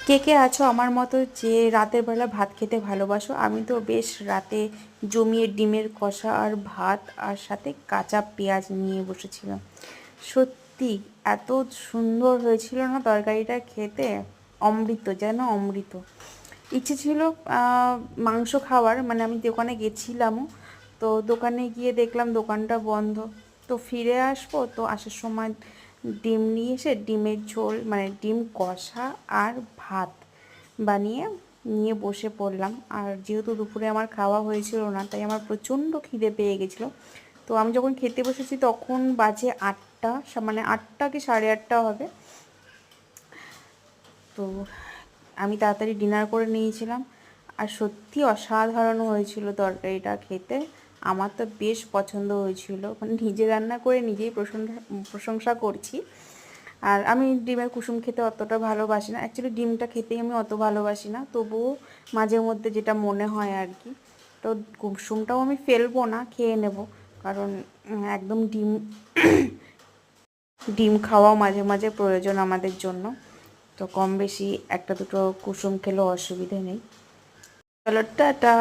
কে কে আছো আমার মতো যে রাতের বেলা ভাত খেতে ভালোবাসো? আমি তো বেশ রাতে জমিয়ে ডিমের কষা আর ভাত আর সাথে কাঁচা পেঁয়াজ নিয়ে বসেছিলাম। সত্যি এত সুন্দর হয়েছিল না তরকারিটা খেতে, অমৃত যেন অমৃত। ইচ্ছে ছিল মাংস খাওয়ার, মানে আমি দোকানে গেছিলামও, তো দোকানে গিয়ে দেখলাম দোকানটা বন্ধ। তো ফিরে আসবো, তো আসার সময় ডিম নিয়ে এসে ডিমের ঝোল মানে ডিম কষা আর ভাত বানিয়ে নিয়ে বসে পড়লাম। আর যেহেতু দুপুরে আমার খাওয়া হয়েছিল না, তাই আমার প্রচণ্ড খিদে পেয়ে গেছিলো। তো আমি যখন খেতে বসেছি তখন বাজে 8টা, মানে 8টা কি 8:30 হবে। তো আমি তাড়াতাড়ি ডিনার করে নিয়েছিলাম। আর সত্যি অসাধারণ হয়েছিল তরকারিটা খেতে। আমার তো বেশ পছন্দ হয়েছিল, মানে নিজে রান্না করে নিজেই প্রশংসা করছি। আর আমি ডিমের কুসুম খেতে অতটা ভালোবাসি না, অ্যাকচুয়ালি ডিমটা খেতেই আমি অত ভালোবাসি না, তবুও মাঝে মধ্যে যেটা মনে হয় আর কি। তো কুসুমটাও আমি ফেলবো না, খেয়ে নেব, কারণ একদম ডিম ডিম খাওয়াও মাঝে মাঝে প্রয়োজন আমাদের জন্য। তো কম বেশি একটা দুটো কুসুম খেলেও অসুবিধে নেই। চলো টাটা।